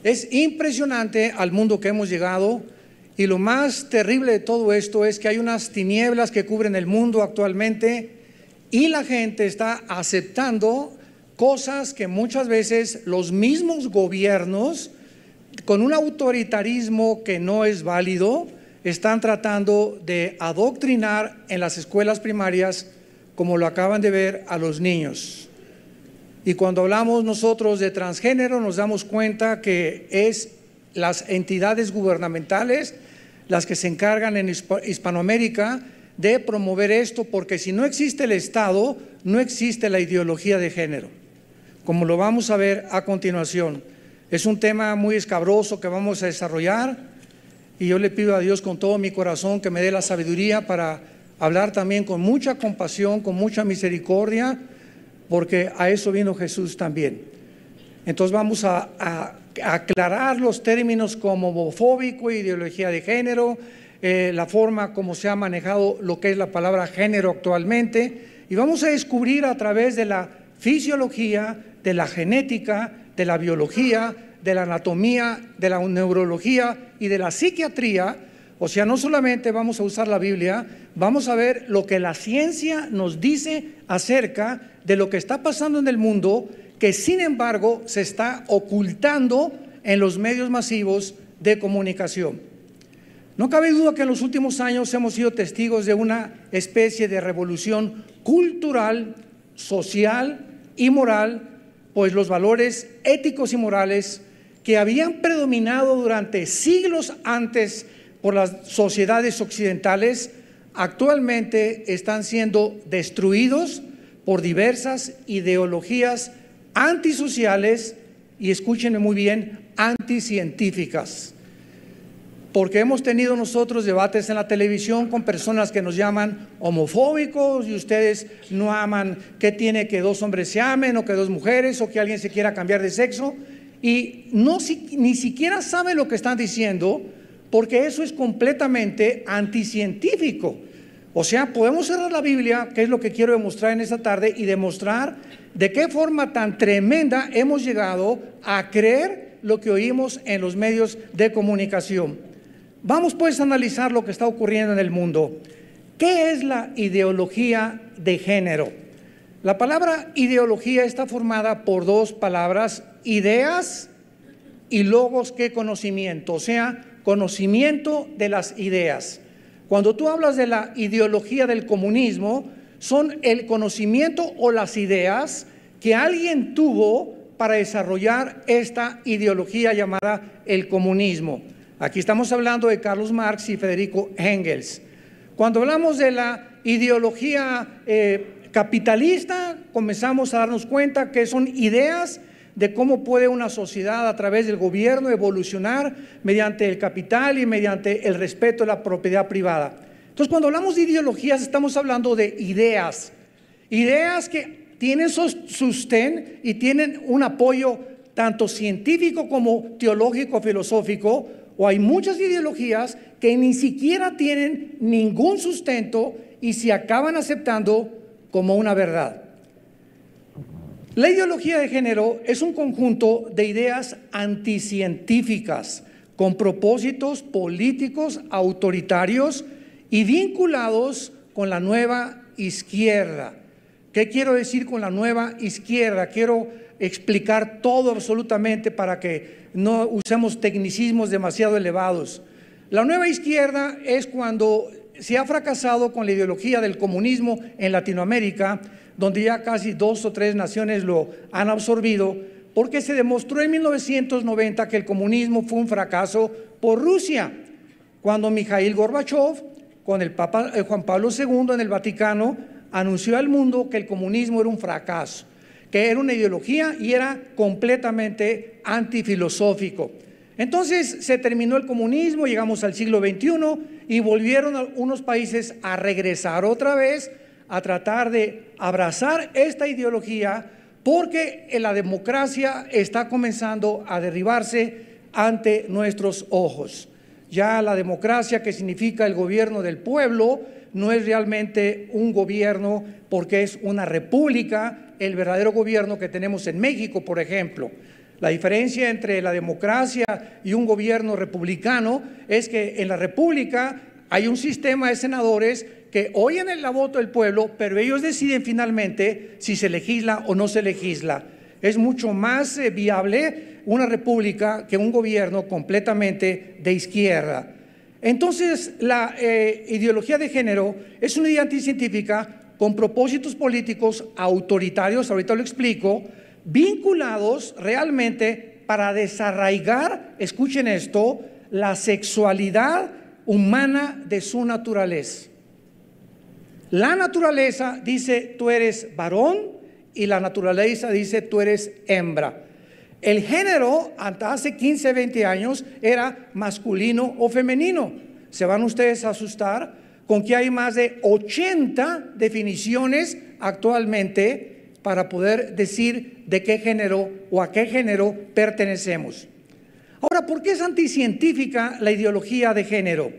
Es impresionante al mundo que hemos llegado, y lo más terrible de todo esto es que hay unas tinieblas que cubren el mundo actualmente y la gente está aceptando cosas que muchas veces los mismos gobiernos, con un autoritarismo que no es válido, están tratando de adoctrinar en las escuelas primarias, como lo acaban de ver, a los niños. Y cuando hablamos nosotros de transgénero, nos damos cuenta que es las entidades gubernamentales las que se encargan en Hispanoamérica de promover esto, porque si no existe el Estado, no existe la ideología de género, como lo vamos a ver a continuación. Es un tema muy escabroso que vamos a desarrollar, y yo le pido a Dios con todo mi corazón que me dé la sabiduría para hablar también con mucha compasión, con mucha misericordia, porque a eso vino Jesús también. Entonces vamos a aclarar los términos como homofóbico, ideología de género, la forma como se ha manejado lo que es la palabra género actualmente, y vamos a descubrir a través de la fisiología, de la genética, de la biología, de la anatomía, de la neurología y de la psiquiatría. O sea, no solamente vamos a usar la Biblia, vamos a ver lo que la ciencia nos dice acerca de lo que está pasando en el mundo, que sin embargo se está ocultando en los medios masivos de comunicación. No cabe duda que en los últimos años hemos sido testigos de una especie de revolución cultural, social y moral, pues los valores éticos y morales que habían predominado durante siglos antes por las sociedades occidentales, actualmente están siendo destruidos por diversas ideologías antisociales y, escúchenme muy bien, anticientíficas. Porque hemos tenido nosotros debates en la televisión con personas que nos llaman homofóbicos, y ustedes no aman que tiene que dos hombres se amen, o que dos mujeres, o que alguien se quiera cambiar de sexo, y ni siquiera saben lo que están diciendo, porque eso es completamente anticientífico. O sea, podemos cerrar la Biblia, que es lo que quiero demostrar en esta tarde, y demostrar de qué forma tan tremenda hemos llegado a creer lo que oímos en los medios de comunicación. Vamos pues a analizar lo que está ocurriendo en el mundo. ¿Qué es la ideología de género? La palabra ideología está formada por dos palabras: ideas y logos, que conocimiento, o sea, conocimiento de las ideas. Cuando tú hablas de la ideología del comunismo, son el conocimiento o las ideas que alguien tuvo para desarrollar esta ideología llamada el comunismo. Aquí estamos hablando de Karl Marx y Friedrich Engels. Cuando hablamos de la ideología capitalista, comenzamos a darnos cuenta que son ideas de cómo puede una sociedad a través del gobierno evolucionar mediante el capital y mediante el respeto a la propiedad privada. Entonces, cuando hablamos de ideologías, estamos hablando de ideas que tienen sostén y tienen un apoyo tanto científico como teológico, filosófico, o hay muchas ideologías que ni siquiera tienen ningún sustento y se acaban aceptando como una verdad. La ideología de género es un conjunto de ideas anticientíficas con propósitos políticos autoritarios y vinculados con la nueva izquierda. ¿Qué quiero decir con la nueva izquierda? Quiero explicar todo absolutamente para que no usemos tecnicismos demasiado elevados. La nueva izquierda es cuando se ha fracasado con la ideología del comunismo en Latinoamérica, donde ya casi 2 o 3 naciones lo han absorbido, porque se demostró en 1990 que el comunismo fue un fracaso por Rusia, cuando Mikhail Gorbachev, con el Papa Juan Pablo II en el Vaticano, anunció al mundo que el comunismo era un fracaso, que era una ideología y era completamente antifilosófico. Entonces se terminó el comunismo, llegamos al siglo XXI y volvieron algunos países a regresar otra vez a tratar de abrazar esta ideología, porque la democracia está comenzando a derribarse ante nuestros ojos. Ya la democracia, que significa el gobierno del pueblo, no es realmente un gobierno, porque es una república, el verdadero gobierno que tenemos en México, por ejemplo. La diferencia entre la democracia y un gobierno republicano es que en la república hay un sistema de senadores que oyen la voto del pueblo, pero ellos deciden finalmente si se legisla o no se legisla. Es mucho más viable una república que un gobierno completamente de izquierda. Entonces, la ideología de género es una idea anticientífica con propósitos políticos autoritarios, ahorita lo explico, vinculados realmente para desarraigar, escuchen esto, la sexualidad humana de su naturaleza. La naturaleza dice tú eres varón y la naturaleza dice tú eres hembra. El género hasta hace 15, 20 años era masculino o femenino. Se van ustedes a asustar con que hay más de 80 definiciones actualmente para poder decir de qué género o a qué género pertenecemos. Ahora, ¿por qué es anticientífica la ideología de género?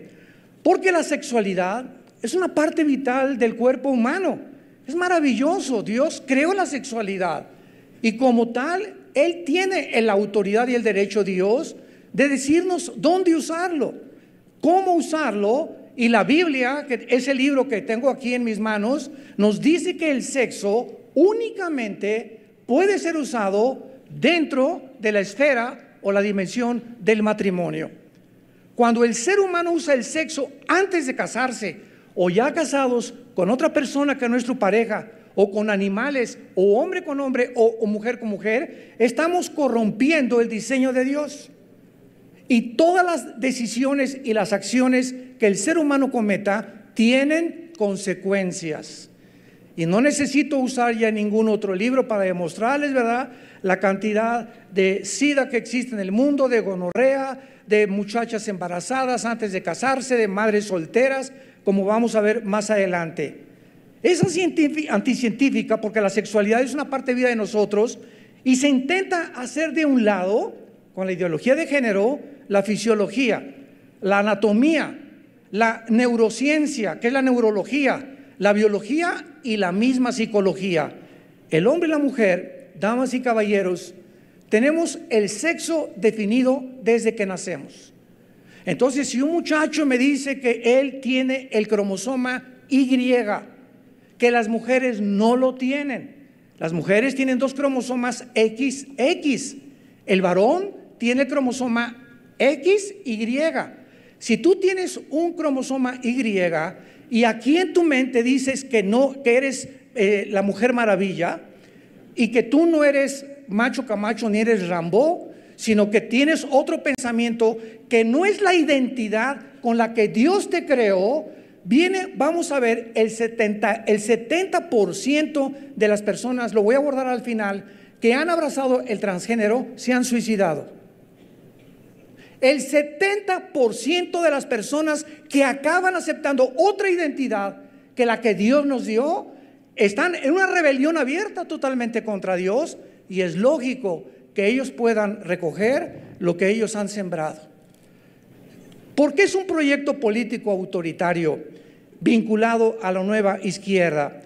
Porque la sexualidad es una parte vital del cuerpo humano. Es maravilloso, Dios creó la sexualidad y como tal, Él tiene la autoridad y el derecho, Dios, de decirnos dónde usarlo, cómo usarlo. Y la Biblia, que es el libro que tengo aquí en mis manos, nos dice que el sexo únicamente puede ser usado dentro de la esfera o la dimensión del matrimonio. Cuando el ser humano usa el sexo antes de casarse o ya casados con otra persona que nuestra pareja, o con animales, o hombre con hombre, o mujer con mujer, estamos corrompiendo el diseño de Dios. Y todas las decisiones y las acciones que el ser humano cometa tienen consecuencias. Y no necesito usar ya ningún otro libro para demostrarles, ¿verdad?, la cantidad de SIDA que existe en el mundo, de gonorrea, de muchachas embarazadas antes de casarse, de madres solteras, como vamos a ver más adelante. Es anticientífica porque la sexualidad es una parte de vida de nosotros y se intenta hacer de un lado, con la ideología de género, la fisiología, la anatomía, la neurociencia, que es la neurología, la biología y la misma psicología. El hombre y la mujer, damas y caballeros, tenemos el sexo definido desde que nacemos. Entonces, si un muchacho me dice que él tiene el cromosoma Y, que las mujeres no lo tienen. Las mujeres tienen 2 cromosomas XX. El varón tiene el cromosoma XY. Si tú tienes un cromosoma Y y aquí en tu mente dices que no, que eres la Mujer Maravilla y que tú no eres Macho Camacho ni eres Rambo, sino que tienes otro pensamiento que no es la identidad con la que Dios te creó, vamos a ver, el 70% de las personas, lo voy a abordar al final, que han abrazado el transgénero, se han suicidado. El 70% de las personas que acaban aceptando otra identidad que la que Dios nos dio, están en una rebelión abierta totalmente contra Dios, y es lógico que ellos puedan recoger lo que ellos han sembrado. ¿Por qué es un proyecto político autoritario vinculado a la nueva izquierda?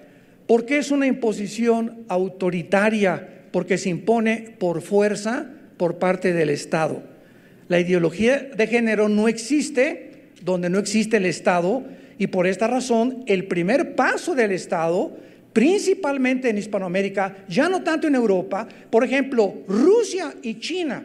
¿Por qué es una imposición autoritaria? Porque se impone por fuerza por parte del Estado. La ideología de género no existe donde no existe el Estado, y por esta razón el primer paso del Estado, principalmente en Hispanoamérica, ya no tanto en Europa, por ejemplo, Rusia y China,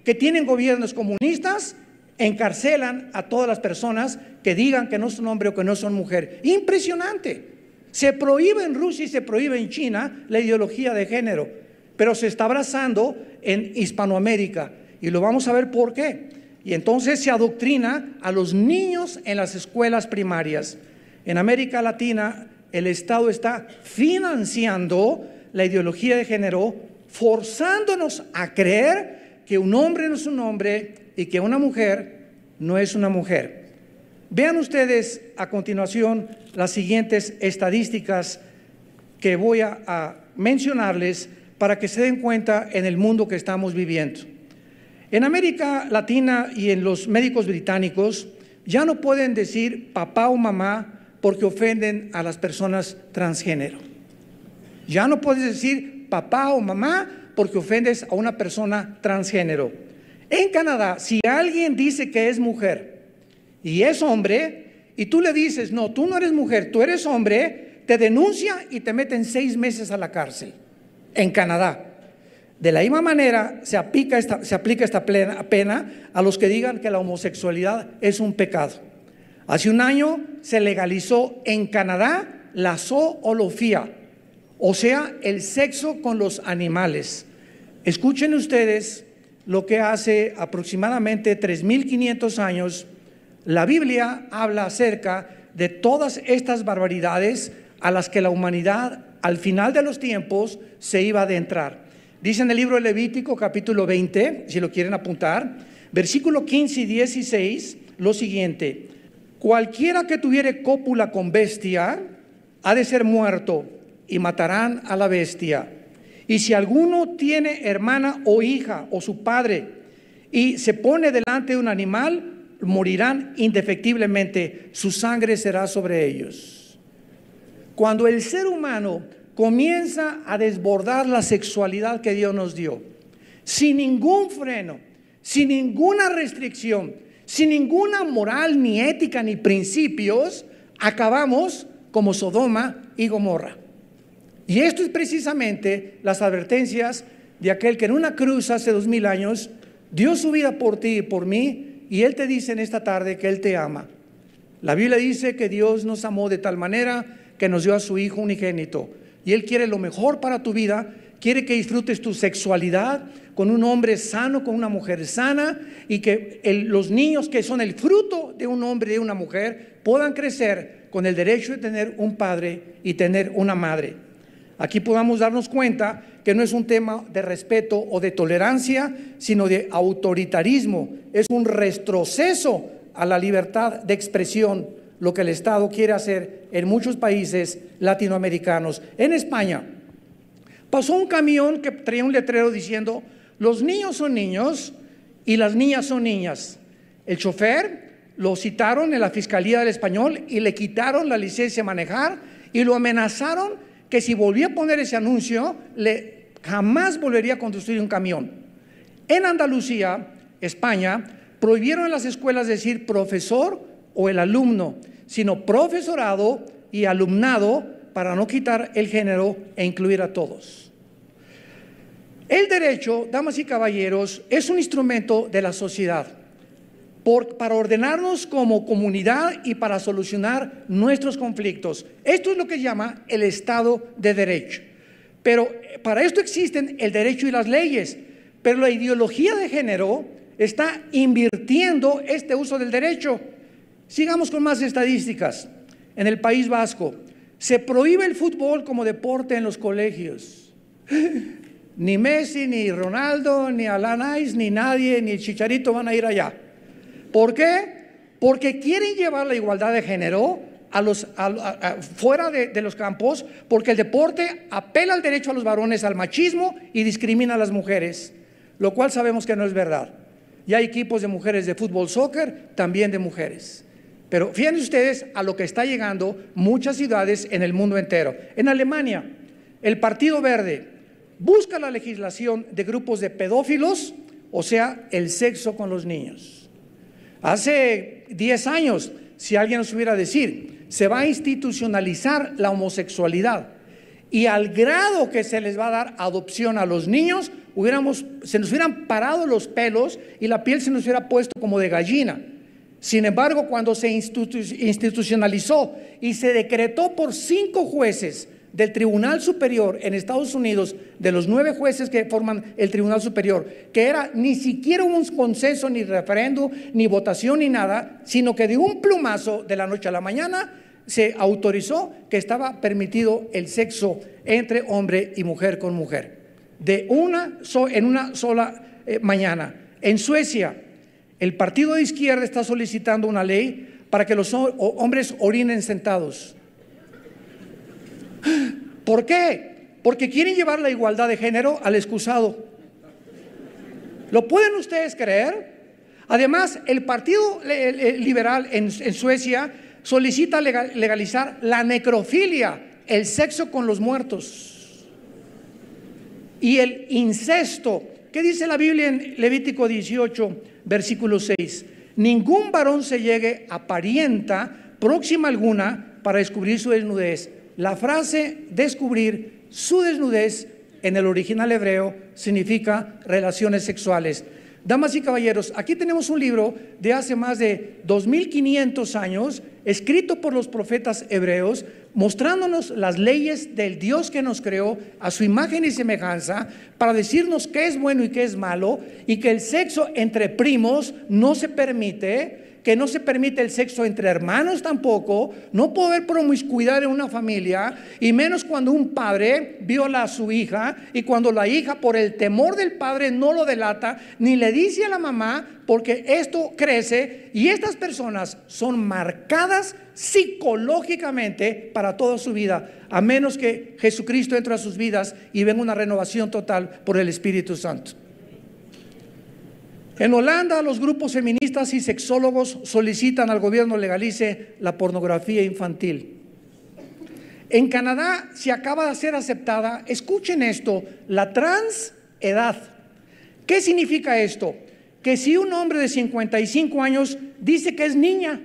que tienen gobiernos comunistas, encarcelan a todas las personas que digan que no son hombre o que no son mujer. Impresionante. Se prohíbe en Rusia y se prohíbe en China la ideología de género, pero se está abrazando en Hispanoamérica, y lo vamos a ver por qué. Y entonces se adoctrina a los niños en las escuelas primarias. En América Latina el Estado está financiando la ideología de género, forzándonos a creer que un hombre no es un hombre y que una mujer no es una mujer. Vean ustedes a continuación las siguientes estadísticas que voy a mencionarles para que se den cuenta en el mundo que estamos viviendo. En América Latina y en los médicos británicos ya no pueden decir papá o mamá porque ofenden a las personas transgénero. Ya no puedes decir papá o mamá porque ofendes a una persona transgénero. En Canadá, si alguien dice que es mujer y es hombre, y tú le dices, no, tú no eres mujer, tú eres hombre, te denuncia y te meten 6 meses a la cárcel. En Canadá. De la misma manera se aplica esta pena a los que digan que la homosexualidad es un pecado. Hace un año se legalizó en Canadá la zoología, o sea, el sexo con los animales. Escuchen ustedes lo que hace aproximadamente 3,500 años la Biblia habla acerca de todas estas barbaridades a las que la humanidad al final de los tiempos se iba a adentrar. Dice en el libro de Levítico capítulo 20, si lo quieren apuntar, versículo 15 y 16, lo siguiente: cualquiera que tuviere cópula con bestia ha de ser muerto, y matarán a la bestia. Y si alguno tiene hermana o hija o su padre y se pone delante de un animal, morirán indefectiblemente, su sangre será sobre ellos. Cuando el ser humano comienza a desbordar la sexualidad que Dios nos dio, sin ningún freno, sin ninguna restricción, sin ninguna moral, ni ética, ni principios, acabamos como Sodoma y Gomorra. Y esto es precisamente las advertencias de aquel que en una cruz hace 2000 años dio su vida por ti y por mí, y Él te dice en esta tarde que Él te ama. La Biblia dice que Dios nos amó de tal manera que nos dio a su Hijo unigénito, y Él quiere lo mejor para tu vida. Quiere que disfrutes tu sexualidad con un hombre sano, con una mujer sana, y que los niños que son el fruto de un hombre y de una mujer puedan crecer con el derecho de tener un padre y tener una madre. Aquí podamos darnos cuenta que no es un tema de respeto o de tolerancia, sino de autoritarismo. Es un retroceso a la libertad de expresión, lo que el Estado quiere hacer en muchos países latinoamericanos. En España pasó un camión que traía un letrero diciendo: los niños son niños y las niñas son niñas. El chofer lo citaron en la Fiscalía del Español y le quitaron la licencia de manejar y lo amenazaron que si volvía a poner ese anuncio, jamás volvería a conducir un camión. En Andalucía, España, prohibieron en las escuelas decir profesor o el alumno, sino profesorado y alumnado, para no quitar el género e incluir a todos. El derecho, damas y caballeros, es un instrumento de la sociedad para ordenarnos como comunidad y para solucionar nuestros conflictos. Esto es lo que se llama el Estado de Derecho. Pero para esto existen el derecho y las leyes. Pero la ideología de género está invirtiendo este uso del derecho. Sigamos con más estadísticas. En el País Vasco se prohíbe el fútbol como deporte en los colegios. Ni Messi, ni Ronaldo, ni Alanis, ni nadie, ni el Chicharito van a ir allá. ¿Por qué? Porque quieren llevar la igualdad de género fuera de los campos, porque el deporte apela al derecho a los varones, al machismo, y discrimina a las mujeres, lo cual sabemos que no es verdad. Y hay equipos de mujeres de fútbol, soccer, también de mujeres. Pero fíjense ustedes a lo que está llegando muchas ciudades en el mundo entero. En Alemania, el Partido Verde busca la legislación de grupos de pedófilos, o sea, el sexo con los niños. Hace 10 años, si alguien nos hubiera decir, se va a institucionalizar la homosexualidad, y al grado que se les va a dar adopción a los niños, se nos hubieran parado los pelos y la piel se nos hubiera puesto como de gallina. Sin embargo, cuando se institucionalizó y se decretó por 5 jueces del Tribunal Superior en Estados Unidos, de los 9 jueces que forman el Tribunal Superior, que era ni siquiera un consenso, ni referéndum, ni votación, ni nada, sino que de un plumazo, de la noche a la mañana, se autorizó que estaba permitido el sexo entre hombre y mujer con mujer, en una sola mañana. En Suecia, el partido de izquierda está solicitando una ley para que los hombres orinen sentados. ¿Por qué? Porque quieren llevar la igualdad de género al excusado. ¿Lo pueden ustedes creer? Además, el Partido Liberal en Suecia solicita legalizar la necrofilia, el sexo con los muertos. y el incesto. ¿Qué dice la Biblia en Levítico 18, versículo 6? Ningún varón se llegue a parienta próxima alguna para descubrir su desnudez. La frase descubrir su desnudez en el original hebreo significa relaciones sexuales. Damas y caballeros, aquí tenemos un libro de hace más de 2500 años, escrito por los profetas hebreos, mostrándonos las leyes del Dios que nos creó a su imagen y semejanza, para decirnos qué es bueno y qué es malo, y que el sexo entre primos no se permite, que no se permite el sexo entre hermanos tampoco, no puede haber promiscuidad en una familia, y menos cuando un padre viola a su hija, y cuando la hija por el temor del padre no lo delata, ni le dice a la mamá, porque esto crece, y estas personas son marcadas psicológicamente para toda su vida, a menos que Jesucristo entre a sus vidas y venga una renovación total por el Espíritu Santo. En Holanda, los grupos feministas y sexólogos solicitan al gobierno legalice la pornografía infantil. En Canadá se acaba de ser aceptada, escuchen esto, la transedad. ¿Qué significa esto? Que si un hombre de 55 años dice que es niña,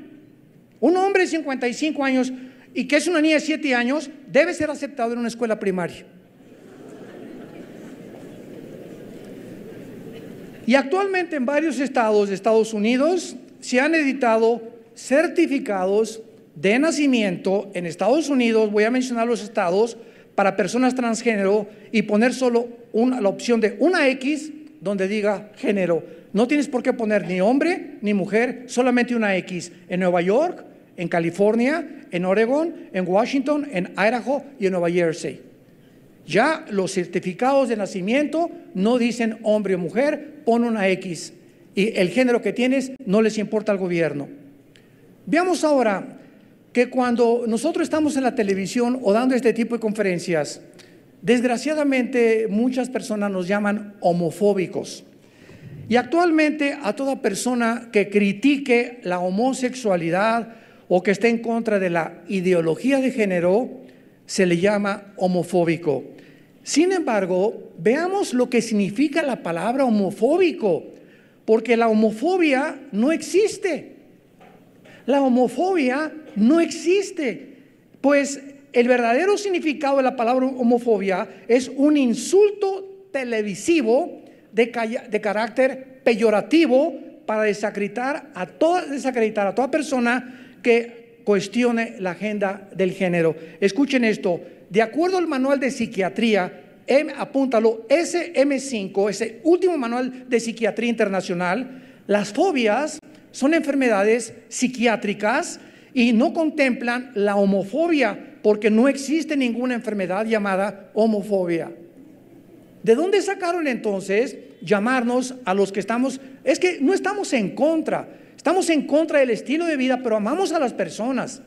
un hombre de 55 años y que es una niña de 7 años, debe ser aceptado en una escuela primaria. Y actualmente en varios estados de Estados Unidos se han editado certificados de nacimiento en Estados Unidos, voy a mencionar los estados, para personas transgénero, y poner solo la opción de una X donde diga género. No tienes por qué poner ni hombre ni mujer, solamente una X. En Nueva York, en California, en Oregon, en Washington, en Idaho y en Nueva Jersey. Ya los certificados de nacimiento no dicen hombre o mujer, pon una X, y el género que tienes no les importa al gobierno. Veamos ahora que cuando nosotros estamos en la televisión o dando este tipo de conferencias, desgraciadamente muchas personas nos llaman homofóbicos. Y actualmente a toda persona que critique la homosexualidad o que esté en contra de la ideología de género se le llama homofóbico. Sin embargo, veamos lo que significa la palabra homofóbico, porque la homofobia no existe. La homofobia no existe, pues el verdadero significado de la palabra homofobia es un insulto televisivo de carácter peyorativo para desacreditar a toda persona que cuestione la agenda del género. Escuchen esto, de acuerdo al manual de psiquiatría, apúntalo, SM5, ese último manual de psiquiatría internacional, las fobias son enfermedades psiquiátricas y no contemplan la homofobia, porque no existe ninguna enfermedad llamada homofobia. ¿De dónde sacaron entonces llamarnos a los que estamos? Es que no estamos en contra, estamos en contra del estilo de vida, pero amamos a las personas.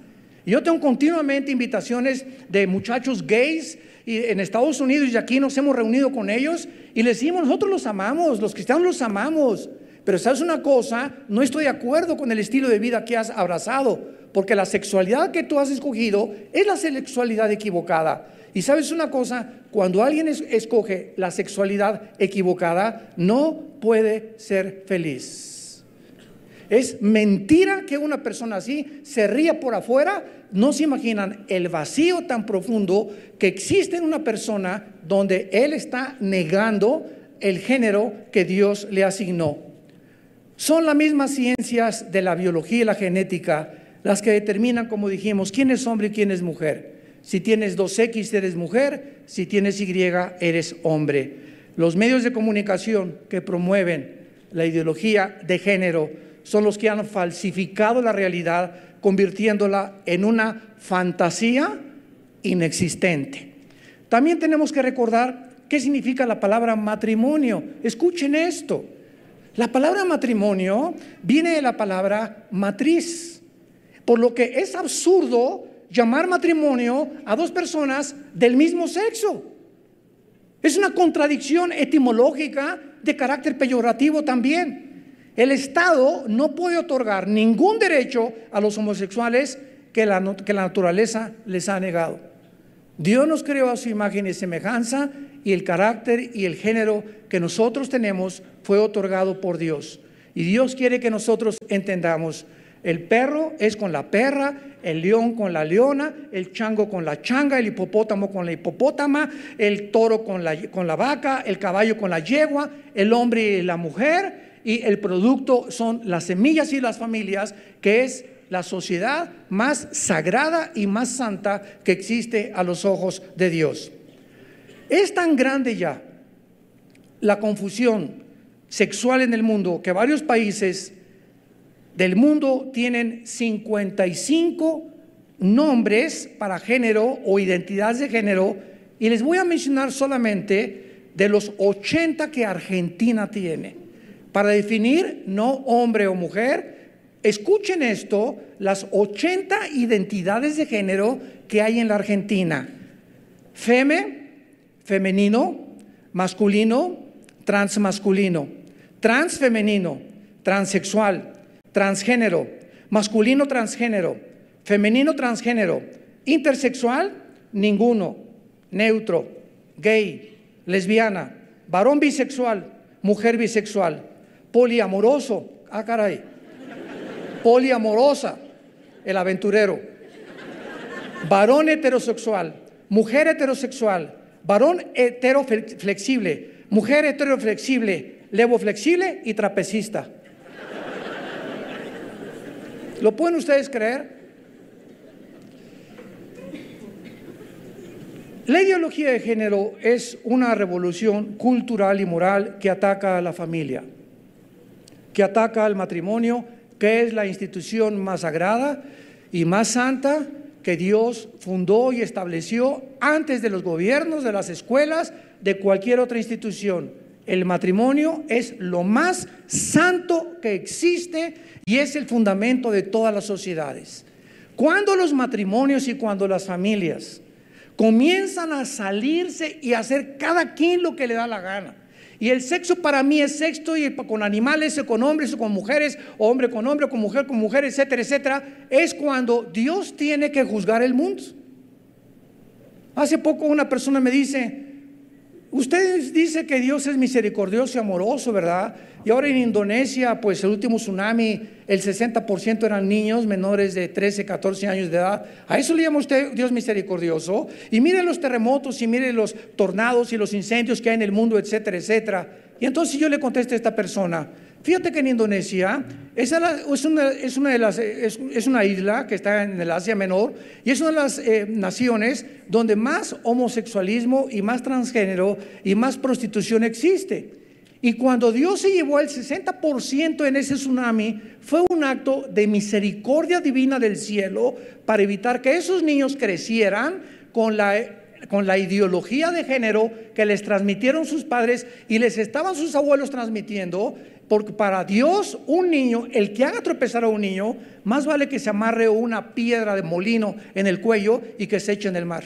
Y yo tengo continuamente invitaciones de muchachos gays y en Estados Unidos, y aquí nos hemos reunido con ellos y les decimos, nosotros los amamos, los cristianos los amamos. Pero sabes una cosa, no estoy de acuerdo con el estilo de vida que has abrazado, porque la sexualidad que tú has escogido es la sexualidad equivocada. Y sabes una cosa, cuando alguien escoge la sexualidad equivocada, no puede ser feliz. Es mentira que una persona así se ría por afuera. No se imaginan el vacío tan profundo que existe en una persona donde él está negando el género que Dios le asignó. Son las mismas ciencias de la biología y la genética las que determinan, como dijimos, quién es hombre y quién es mujer. Si tienes 2X eres mujer, si tienes Y eres hombre. Los medios de comunicación que promueven la ideología de género son los que han falsificado la realidad, convirtiéndola en una fantasía inexistente. También tenemos que recordar qué significa la palabra matrimonio. Escuchen esto. La palabra matrimonio viene de la palabra matriz, por lo que es absurdo llamar matrimonio a dos personas del mismo sexo. Es una contradicción etimológica de carácter peyorativo también. El Estado no puede otorgar ningún derecho a los homosexuales que la naturaleza les ha negado. Dios nos creó a su imagen y semejanza y el carácter y el género que nosotros tenemos fue otorgado por Dios. Y Dios quiere que nosotros entendamos: el perro es con la perra, el león con la leona, el chango con la changa, el hipopótamo con la hipopótama, el toro con la vaca, el caballo con la yegua, el hombre y la mujer, y el producto son las semillas y las familias, que es la sociedad más sagrada y más santa que existe a los ojos de Dios. Es tan grande ya la confusión sexual en el mundo que varios países del mundo tienen 55 nombres para género o identidades de género, y les voy a mencionar solamente de los 80 que Argentina tiene para definir no hombre o mujer. Escuchen esto: las 80 identidades de género que hay en la Argentina: femenino, masculino, transmasculino, transfemenino, transexual, transgénero, masculino transgénero, femenino transgénero, intersexual, ninguno, neutro, gay, lesbiana, varón bisexual, mujer bisexual, poliamoroso, poliamorosa, el aventurero, varón heterosexual, mujer heterosexual, varón heteroflexible, mujer heteroflexible, levoflexible y trapecista. ¿Lo pueden ustedes creer? La ideología de género es una revolución cultural y moral que ataca a la familia, que ataca al matrimonio, que es la institución más sagrada y más santa que Dios fundó y estableció antes de los gobiernos, de las escuelas, de cualquier otra institución. El matrimonio es lo más santo que existe y es el fundamento de todas las sociedades. Cuando los matrimonios y cuando las familias comienzan a salirse y a hacer cada quien lo que le da la gana, y el sexo para mí es sexo, y con animales, o con hombres o con mujeres, o hombre, con mujer, etcétera, etcétera, es cuando Dios tiene que juzgar el mundo. Hace poco una persona me dice: usted dice que Dios es misericordioso y amoroso, ¿verdad? Y ahora en Indonesia, pues el último tsunami, el 60% eran niños menores de 13, 14 años de edad. ¿A eso le llama usted Dios misericordioso? Y mire los terremotos, y mire los tornados y los incendios que hay en el mundo, etcétera, etcétera. Y entonces yo le contesto a esta persona: fíjate que en Indonesia es una isla que está en el Asia Menor, y es una de las naciones donde más homosexualismo y más transgénero y más prostitución existe. Y cuando Dios se llevó el 60% en ese tsunami, fue un acto de misericordia divina del cielo para evitar que esos niños crecieran con la ideología de género que les transmitieron sus padres y les estaban sus abuelos transmitiendo. Porque para Dios, un niño, el que haga tropezar a un niño, más vale que se amarre una piedra de molino en el cuello y que se eche en el mar.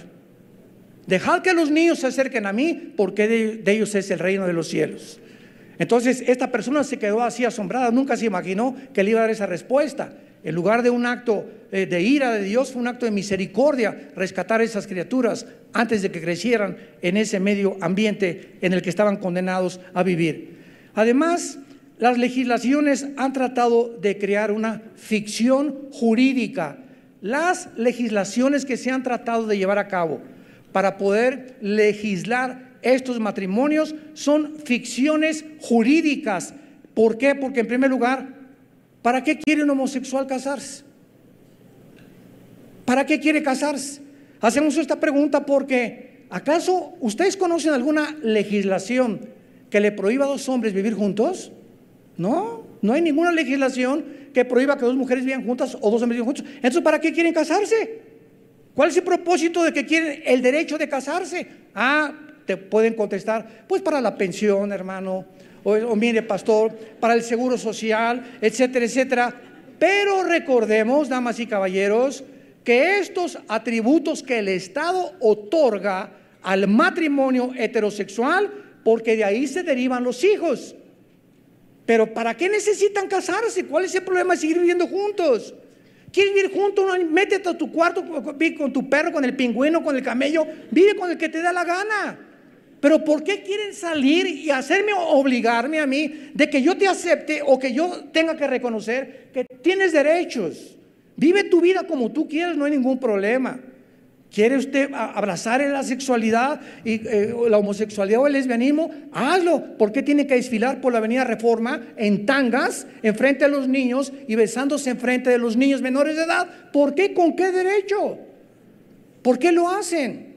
Dejad que los niños se acerquen a mí, porque de ellos es el reino de los cielos. Entonces esta persona se quedó así asombrada, nunca se imaginó que le iba a dar esa respuesta. En lugar de un acto de ira de Dios, fue un acto de misericordia rescatar a esas criaturas antes de que crecieran en ese medio ambiente en el que estaban condenados a vivir. Además, las legislaciones han tratado de crear una ficción jurídica. Las legislaciones que se han tratado de llevar a cabo para poder legislar estos matrimonios son ficciones jurídicas. ¿Por qué? Porque en primer lugar, ¿para qué quiere un homosexual casarse? ¿Para qué quiere casarse? Hacemos esta pregunta porque ¿acaso ustedes conocen alguna legislación que le prohíba a dos hombres vivir juntos? No, no hay ninguna legislación que prohíba que dos mujeres vivan juntas o dos hombres vivan juntos. Entonces, ¿para qué quieren casarse? ¿Cuál es el propósito de que quieren el derecho de casarse? Te pueden contestar: pues para la pensión, hermano, o mire, pastor, para el seguro social, etcétera, etcétera. Pero recordemos, damas y caballeros, que estos atributos que el Estado otorga al matrimonio heterosexual, porque de ahí se derivan los hijos. Pero ¿para qué necesitan casarse? ¿Cuál es el problema de seguir viviendo juntos? ¿Quieres vivir juntos? Métete a tu cuarto, vive con tu perro, con el pingüino, con el camello, vive con el que te da la gana. Pero ¿por qué quieren salir y obligarme a mí de que yo te acepte o que yo tenga que reconocer que tienes derechos? Vive tu vida como tú quieras, no hay ningún problema. ¿Quiere usted abrazar la sexualidad y la homosexualidad o el lesbianismo? Hazlo. ¿Por qué tiene que desfilar por la avenida Reforma en tangas enfrente de los niños y besándose enfrente de los niños menores de edad? ¿Por qué? ¿Con qué derecho? ¿Por qué lo hacen?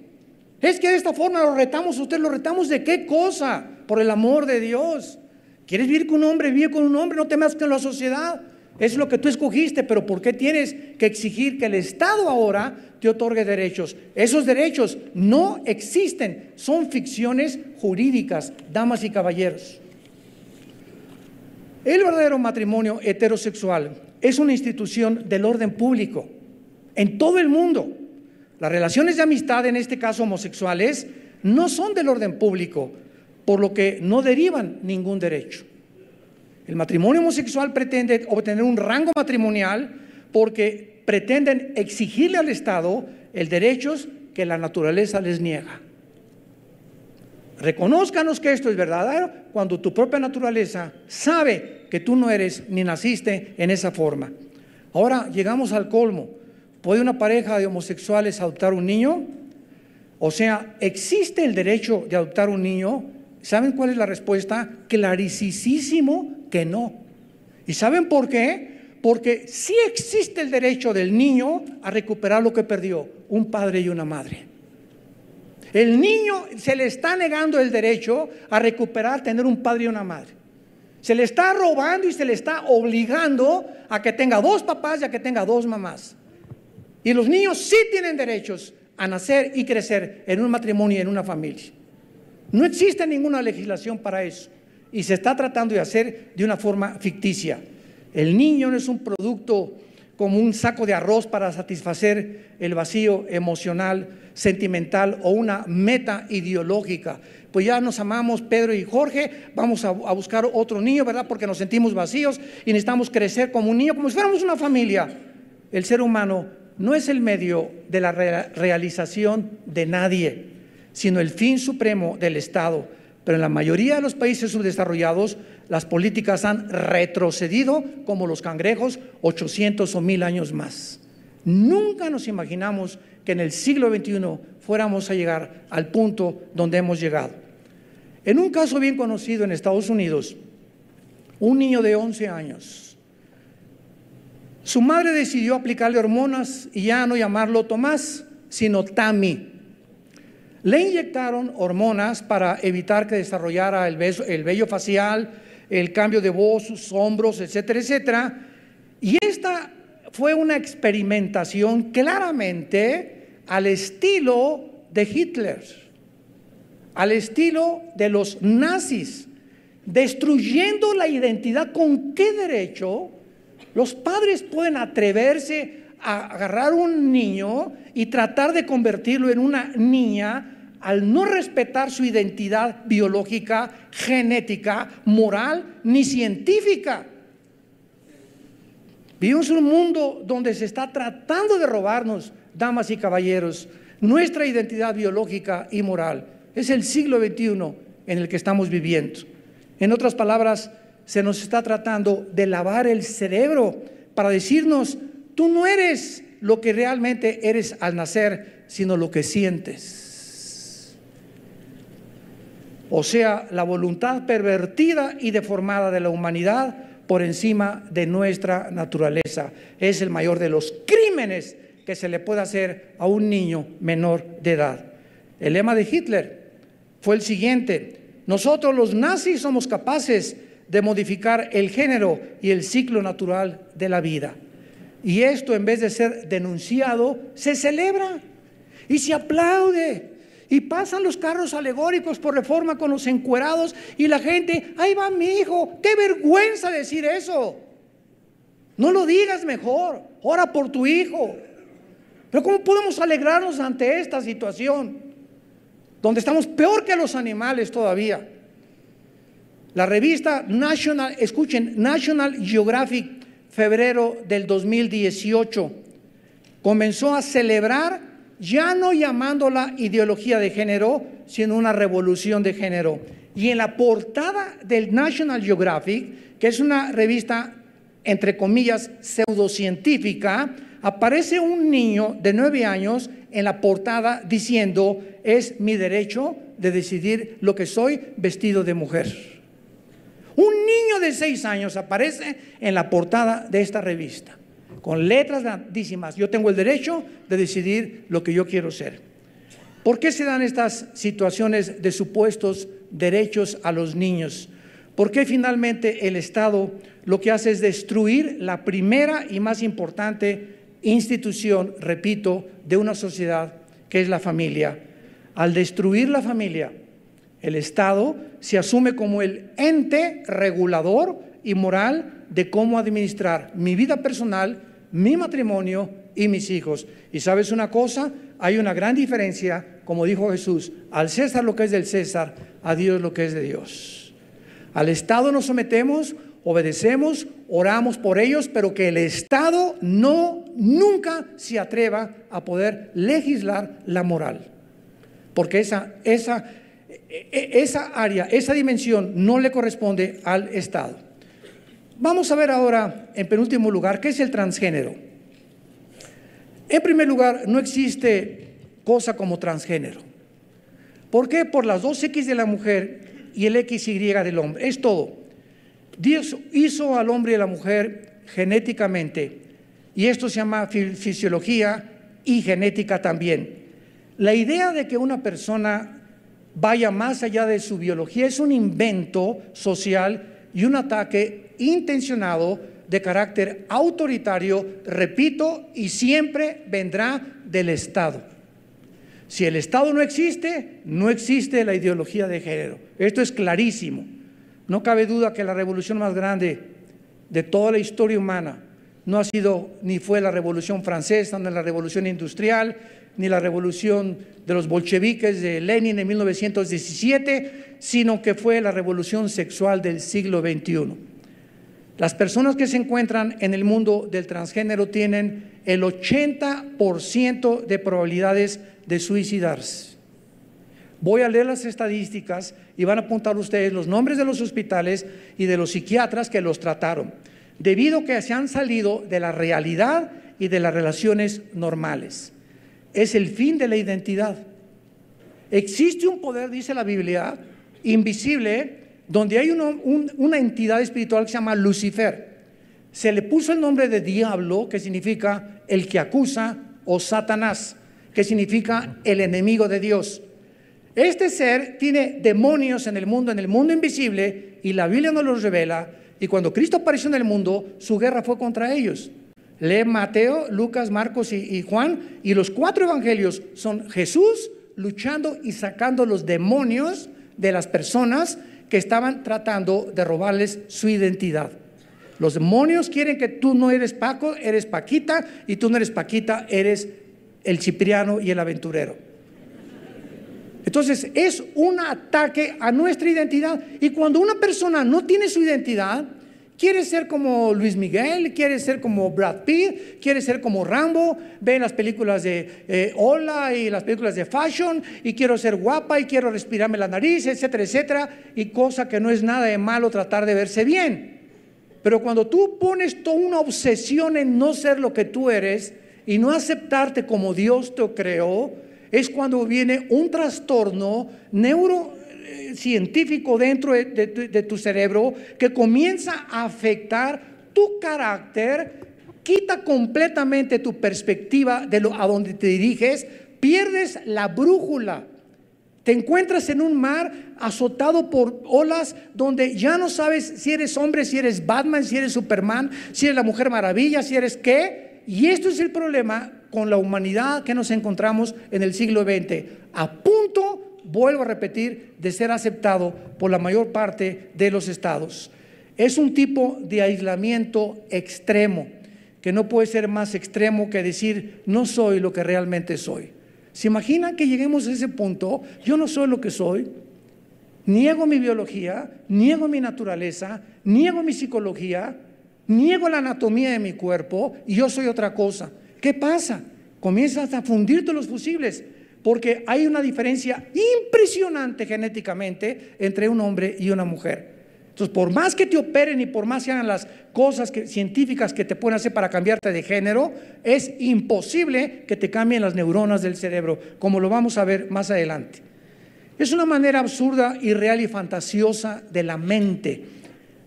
Es que de esta forma lo retamos. ¿Usted lo retamos de qué cosa? Por el amor de Dios. ¿Quieres vivir con un hombre? Vive con un hombre, no te metas con la sociedad. Es lo que tú escogiste, pero ¿por qué tienes que exigir que el Estado ahora te otorgue derechos? Esos derechos no existen, son ficciones jurídicas, damas y caballeros. El verdadero matrimonio heterosexual es una institución del orden público en todo el mundo. Las relaciones de amistad, en este caso homosexuales, no son del orden público, por lo que no derivan ningún derecho. El matrimonio homosexual pretende obtener un rango matrimonial porque pretenden exigirle al Estado el derechos que la naturaleza les niega. Reconózcanos que esto es verdadero cuando tu propia naturaleza sabe que tú no eres ni naciste en esa forma. Ahora llegamos al colmo. ¿Puede una pareja de homosexuales adoptar un niño? O sea, ¿existe el derecho de adoptar un niño? ¿Saben cuál es la respuesta? Clarísimo que no. ¿Y saben por qué? Porque sí existe el derecho del niño a recuperar lo que perdió, un padre y una madre. El niño se le está negando el derecho a recuperar, tener un padre y una madre. Se le está robando y se le está obligando a que tenga dos papás y a que tenga dos mamás. Y los niños sí tienen derechos a nacer y crecer en un matrimonio y en una familia. No existe ninguna legislación para eso y se está tratando de hacer de una forma ficticia. El niño no es un producto como un saco de arroz para satisfacer el vacío emocional, sentimental o una meta ideológica. Pues ya nos amamos Pedro y Jorge, vamos a buscar otro niño, ¿verdad? Porque nos sentimos vacíos y necesitamos crecer como un niño, como si fuéramos una familia. El ser humano no es el medio de la realización de nadie, sino el fin supremo del Estado. Pero en la mayoría de los países subdesarrollados, las políticas han retrocedido como los cangrejos 800 o 1000 años más. Nunca nos imaginamos que en el siglo XXI fuéramos a llegar al punto donde hemos llegado. En un caso bien conocido en Estados Unidos, un niño de 11 años, su madre decidió aplicarle hormonas y ya no llamarlo Tomás, sino Tammy. Le inyectaron hormonas para evitar que desarrollara el vello facial, el cambio de voz, sus hombros, etcétera, etcétera. Y esta fue una experimentación claramente al estilo de Hitler, al estilo de los nazis, destruyendo la identidad. ¿Con qué derecho los padres pueden atreverse a agarrar un niño y tratar de convertirlo en una niña al no respetar su identidad biológica, genética, moral ni científica? Vivimos en un mundo donde se está tratando de robarnos, damas y caballeros, nuestra identidad biológica y moral. Es el siglo XXI en el que estamos viviendo. En otras palabras, se nos está tratando de lavar el cerebro para decirnos: tú no eres lo que realmente eres al nacer, sino lo que sientes. O sea, la voluntad pervertida y deformada de la humanidad por encima de nuestra naturaleza. Es el mayor de los crímenes que se le puede hacer a un niño menor de edad. El lema de Hitler fue el siguiente: nosotros los nazis somos capaces de modificar el género y el ciclo natural de la vida. Y esto, en vez de ser denunciado, se celebra y se aplaude. Y pasan los carros alegóricos por Reforma con los encuerados y la gente: ahí va mi hijo. ¡Qué vergüenza decir eso! No lo digas mejor, ora por tu hijo. Pero ¿cómo podemos alegrarnos ante esta situación donde estamos peor que los animales todavía? La revista National Geographic, febrero del 2018, comenzó a celebrar ya no llamándola ideología de género, sino una revolución de género. Y en la portada del National Geographic, que es una revista, entre comillas, pseudocientífica, aparece un niño de 9 años en la portada diciendo: es mi derecho de decidir lo que soy vestido de mujer. Un niño de 6 años aparece en la portada de esta revista, con letras grandísimas: yo tengo el derecho de decidir lo que yo quiero ser. ¿Por qué se dan estas situaciones de supuestos derechos a los niños? ¿Por qué finalmente el Estado lo que hace es destruir la primera y más importante institución, repito, de una sociedad, que es la familia? Al destruir la familia, el Estado se asume como el ente regulador y moral de cómo administrar mi vida personal, mi matrimonio y mis hijos. Y ¿sabes una cosa? Hay una gran diferencia, como dijo Jesús: al César lo que es del César, a Dios lo que es de Dios. Al Estado nos sometemos, obedecemos, oramos por ellos, pero que el Estado nunca se atreva a poder legislar la moral, porque esa área, esa dimensión no le corresponde al Estado. Vamos a ver ahora, en penúltimo lugar, ¿qué es el transgénero? En primer lugar, no existe cosa como transgénero. ¿Por qué? Por las 2X de la mujer y el XY del hombre. Es todo. Dios hizo al hombre y a la mujer genéticamente, y esto se llama fisiología y genética también. La idea de que una persona vaya más allá de su biología es un invento social y un ataque intencionado de carácter autoritario, repito, y siempre vendrá del Estado. Si el Estado no existe, no existe la ideología de género. Esto es clarísimo. No cabe duda que la revolución más grande de toda la historia humana no ha sido ni fue la Revolución Francesa, ni la Revolución Industrial, ni la revolución de los bolcheviques de Lenin en 1917, sino que fue la revolución sexual del siglo XXI. Las personas que se encuentran en el mundo del transgénero tienen el 80% de probabilidades de suicidarse. Voy a leer las estadísticas y van a apuntar ustedes los nombres de los hospitales y de los psiquiatras que los trataron, debido a que se han salido de la realidad y de las relaciones normales. Es el fin de la identidad. Existe un poder, dice la Biblia, invisible, donde hay una entidad espiritual que se llama Lucifer. Se le puso el nombre de diablo, que significa el que acusa, o Satanás, que significa el enemigo de Dios. Este ser tiene demonios en el mundo invisible, y la Biblia nos los revela, y cuando Cristo apareció en el mundo, su guerra fue contra ellos. Lee Mateo, Lucas, Marcos y Juan, y los 4 evangelios son Jesús luchando y sacando los demonios de las personas que estaban tratando de robarles su identidad. Los demonios quieren que tú no eres Paco, eres Paquita, y tú no eres Paquita, eres el Cipriano y el aventurero. Entonces es un ataque a nuestra identidad, y cuando una persona no tiene su identidad, quiere ser como Luis Miguel, quiere ser como Brad Pitt, quiere ser como Rambo, ve las películas de Hola y las películas de Fashion, y quiero ser guapa y quiero respirarme la nariz, etcétera, etcétera, y cosa que no es nada de malo tratar de verse bien. Pero cuando tú pones toda una obsesión en no ser lo que tú eres y no aceptarte como Dios te creó, es cuando viene un trastorno neurocientífico dentro de tu cerebro que comienza a afectar tu carácter, quita completamente tu perspectiva de a donde te diriges, pierdes la brújula. Te encuentras en un mar azotado por olas donde ya no sabes si eres hombre, si eres Batman, si eres Superman, si eres la Mujer Maravilla, si eres qué. Y esto es el problema con la humanidad que nos encontramos en el siglo XX, a punto, vuelvo a repetir, de ser aceptado por la mayor parte de los estados. Es un tipo de aislamiento extremo, que no puede ser más extremo que decir no soy lo que realmente soy. ¿Se imaginan que lleguemos a ese punto? Yo no soy lo que soy, niego mi biología, niego mi naturaleza, niego mi psicología, niego la anatomía de mi cuerpo y yo soy otra cosa. ¿Qué pasa? comienzas a fundirte los fusibles, porque hay una diferencia impresionante genéticamente entre un hombre y una mujer. Entonces, por más que te operen y por más que hagan las cosas científicas que te pueden hacer para cambiarte de género, es imposible que te cambien las neuronas del cerebro, como lo vamos a ver más adelante. Es una manera absurda, irreal y fantasiosa de la mente.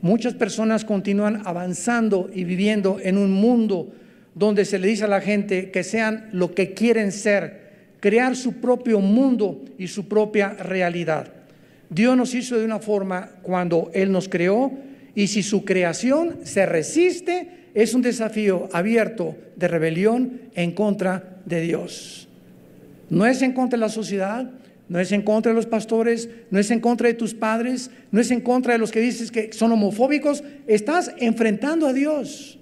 Muchas personas continúan avanzando y viviendo en un mundo donde se le dice a la gente que sean lo que quieren ser, crear su propio mundo y su propia realidad. Dios nos hizo de una forma cuando Él nos creó, y si su creación se resiste, es un desafío abierto de rebelión en contra de Dios. No es en contra de la sociedad, no es en contra de los pastores, no es en contra de tus padres, no es en contra de los que dices que son homofóbicos. Estás enfrentando a Dios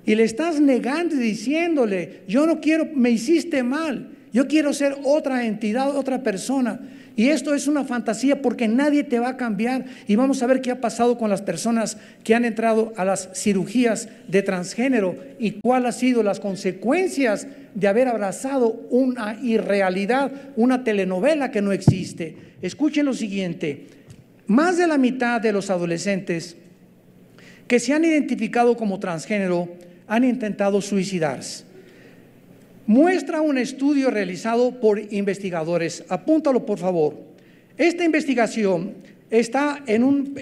y le estás negando y diciéndole: yo no quiero, me hiciste mal, yo quiero ser otra entidad, otra persona. Y esto es una fantasía, porque nadie te va a cambiar. Y vamos a ver qué ha pasado con las personas que han entrado a las cirugías de transgénero y cuáles han sido las consecuencias de haber abrazado una irrealidad, una telenovela que no existe. Escuchen lo siguiente: más de la mitad de los adolescentes que se han identificado como transgénero han intentado suicidarse. Muestra un estudio realizado por investigadores. Apúntalo, por favor. Esta investigación está en un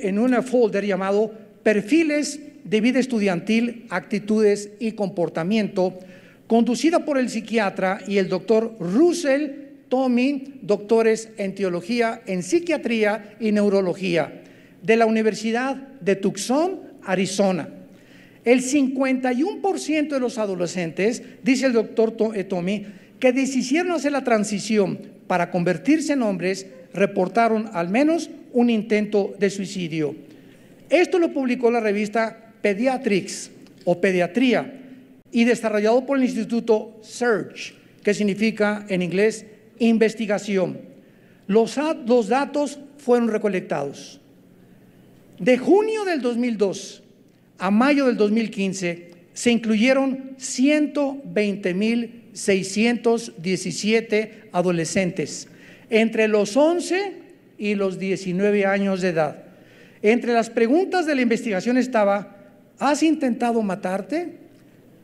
folder llamado Perfiles de vida estudiantil, actitudes y comportamiento, conducida por el psiquiatra y el doctor Russell Tommy, doctores en teología, en psiquiatría y neurología, de la Universidad de Tucson, Arizona. El 51% de los adolescentes, dice el doctor Tommy, que decidieron hacer la transición para convertirse en hombres, reportaron al menos un intento de suicidio. Esto lo publicó la revista Pediatrics o Pediatría y desarrollado por el Instituto Search, que significa en inglés investigación. Los datos fueron recolectados. De junio del 2002 a mayo del 2015 se incluyeron 120,617 adolescentes entre los 11 y los 19 años de edad. Entre las preguntas de la investigación estaba: ¿has intentado matarte?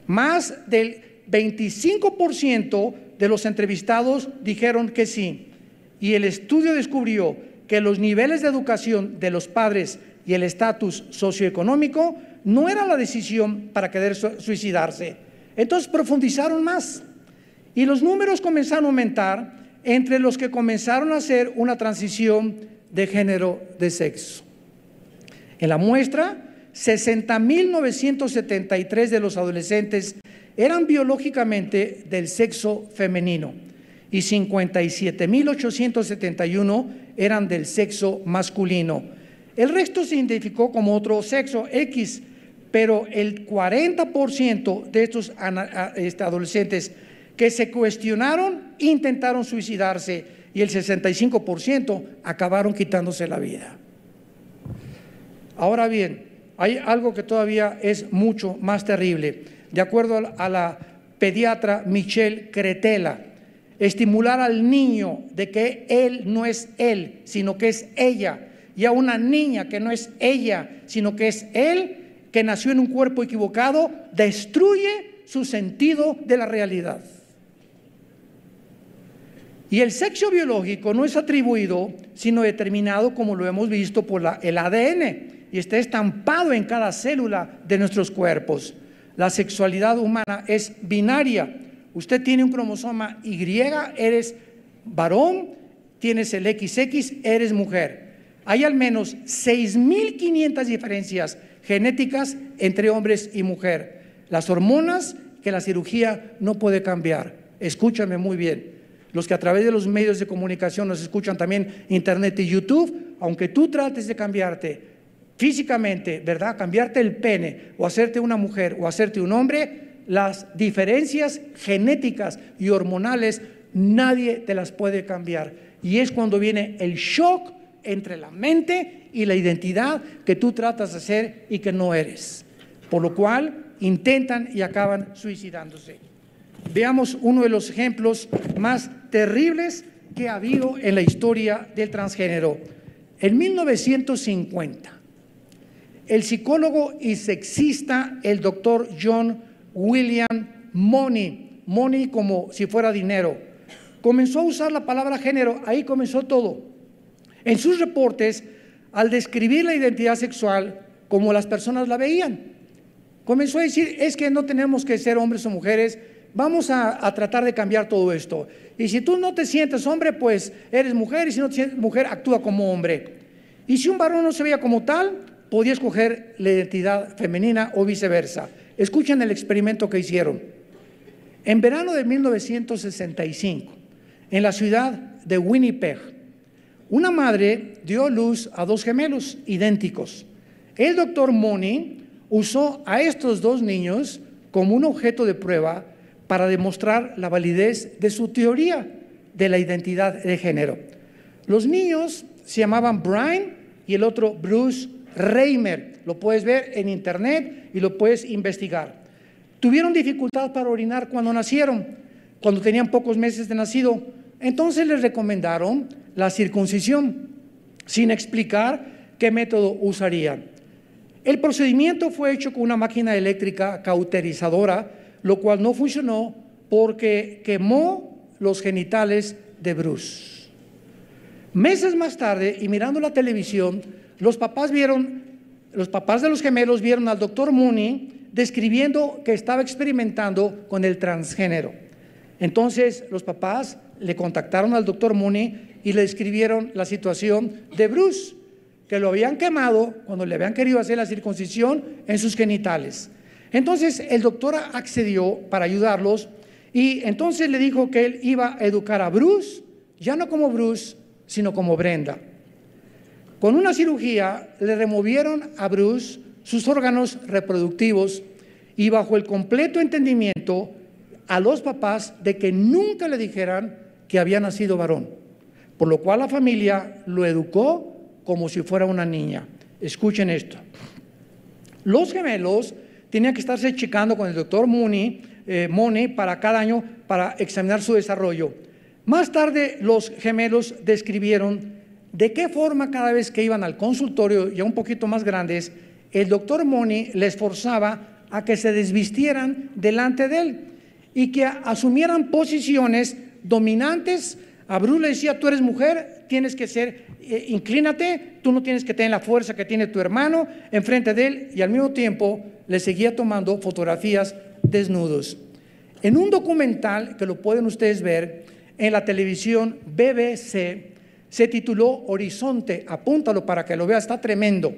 Más del 25% de los entrevistados dijeron que sí, y el estudio descubrió que los niveles de educación de los padres y el estatus socioeconómico no era la decisión para querer suicidarse. Entonces profundizaron más y los números comenzaron a aumentar entre los que comenzaron a hacer una transición de género de sexo. En la muestra, 60,973 de los adolescentes eran biológicamente del sexo femenino y 57,871 eran del sexo masculino. El resto se identificó como otro sexo, X, pero el 40% de estos adolescentes que se cuestionaron intentaron suicidarse y el 65% acabaron quitándose la vida. Ahora bien, hay algo que todavía es mucho más terrible. De acuerdo a la pediatra Michelle Cretella, estimular al niño de que él no es él, sino que es ella, y a una niña que no es ella, sino que es él, que nació en un cuerpo equivocado, destruye su sentido de la realidad. Y el sexo biológico no es atribuido, sino determinado, como lo hemos visto, por el ADN, y está estampado en cada célula de nuestros cuerpos. La sexualidad humana es binaria. Usted tiene un cromosoma Y, eres varón, tienes el XX, eres mujer. Hay al menos 6,500 diferencias genéticas entre hombres y mujer. Las hormonas que la cirugía no puede cambiar. Escúchame muy bien. Los que a través de los medios de comunicación nos escuchan también, internet y YouTube, aunque tú trates de cambiarte físicamente, ¿verdad? Cambiarte el pene o hacerte una mujer o hacerte un hombre, las diferencias genéticas y hormonales nadie te las puede cambiar. Y es cuando viene el shock entre la mente y la identidad que tú tratas de ser y que no eres. Por lo cual intentan y acaban suicidándose. veamos uno de los ejemplos más terribles que ha habido en la historia del transgénero. En 1950, el psicólogo y sexista, el doctor John William Money como si fuera dinero, comenzó a usar la palabra género. Ahí comenzó todo. En sus reportes, al describir la identidad sexual como las personas la veían, comenzó a decir, es que no tenemos que ser hombres o mujeres, vamos a tratar de cambiar todo esto. Y si tú no te sientes hombre, pues eres mujer, y si no te sientes mujer, actúa como hombre. Y si un varón no se veía como tal, podía escoger la identidad femenina o viceversa. Escuchen el experimento que hicieron. En verano de 1965, en la ciudad de Winnipeg, una madre dio luz a dos gemelos idénticos. El doctor Money usó a estos dos niños como un objeto de prueba para demostrar la validez de su teoría de la identidad de género. Los niños se llamaban Brian y el otro Bruce Reimer. Lo puedes ver en internet y lo puedes investigar. Tuvieron dificultad para orinar cuando nacieron, cuando tenían pocos meses de nacido. Entonces les recomendaron la circuncisión, sin explicar qué método usarían. El procedimiento fue hecho con una máquina eléctrica cauterizadora, lo cual no funcionó porque quemó los genitales de Bruce. Meses más tarde, y mirando la televisión, los papás de los gemelos vieron al doctor Money describiendo que estaba experimentando con el transgénero. Entonces los papás le contactaron al doctor Money y le describieron la situación de Bruce, que lo habían quemado cuando le habían querido hacer la circuncisión en sus genitales. Entonces el doctor accedió para ayudarlos y entonces le dijo que él iba a educar a Bruce, ya no como Bruce, sino como Brenda. Con una cirugía le removieron a Bruce sus órganos reproductivos y bajo el completo entendimiento a los papás de que nunca le dijeran que había nacido varón, por lo cual la familia lo educó como si fuera una niña. Escuchen esto. Los gemelos tenían que estarse checando con el doctor Money para cada año para examinar su desarrollo. Más tarde los gemelos describieron de qué forma cada vez que iban al consultorio, ya un poquito más grandes, el doctor Money les forzaba a que se desvistieran delante de él y que asumieran posiciones dominantes. A Bruce le decía, tú eres mujer, tienes que ser, inclínate, tú no tienes que tener la fuerza que tiene tu hermano enfrente de él, y al mismo tiempo le seguía tomando fotografías desnudos. En un documental que lo pueden ustedes ver en la televisión BBC, se tituló Horizonte, apúntalo para que lo veas, está tremendo.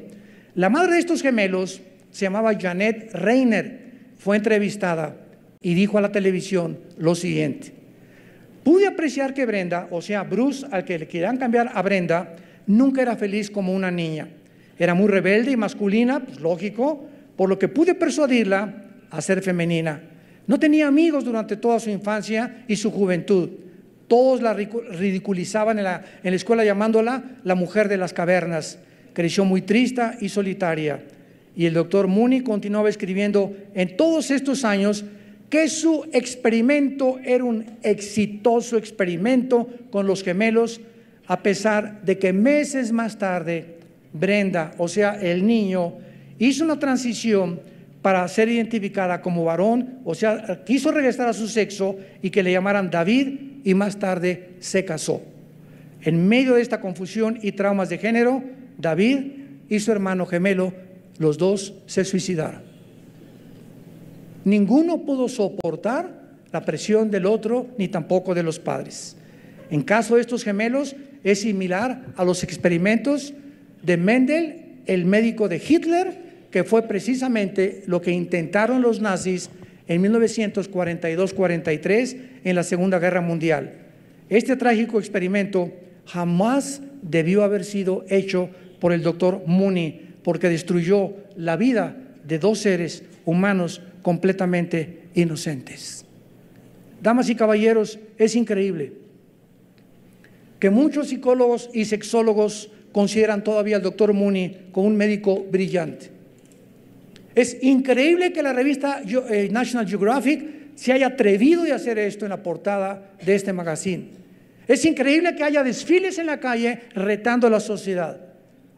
La madre de estos gemelos se llamaba Janet Reiner, fue entrevistada y dijo a la televisión lo siguiente: pude apreciar que Brenda, o sea Bruce, al que le querían cambiar a Brenda, nunca era feliz como una niña. Era muy rebelde y masculina, pues lógico, por lo que pude persuadirla a ser femenina. No tenía amigos durante toda su infancia y su juventud. Todos la ridiculizaban en la escuela llamándola la mujer de las cavernas. Creció muy triste y solitaria. Y el doctor Money continuaba escribiendo en todos estos años que su experimento era un exitoso experimento con los gemelos, a pesar de que meses más tarde Brenda, o sea el niño, hizo una transición para ser identificada como varón, o sea quiso regresar a su sexo y que le llamaran David, y más tarde se casó. En medio de esta confusión y traumas de género, David y su hermano gemelo, los dos se suicidaron. Ninguno pudo soportar la presión del otro, ni tampoco de los padres. En caso de estos gemelos, es similar a los experimentos de Mendel, el médico de Hitler, que fue precisamente lo que intentaron los nazis en 1942-43 en la Segunda Guerra Mundial. Este trágico experimento jamás debió haber sido hecho por el doctor Money, porque destruyó la vida de dos seres humanos completamente inocentes. Damas y caballeros, es increíble que muchos psicólogos y sexólogos consideran todavía al doctor Money como un médico brillante. Es increíble que la revista National Geographic se haya atrevido de hacer esto en la portada de este magazine. Es increíble que haya desfiles en la calle retando a la sociedad,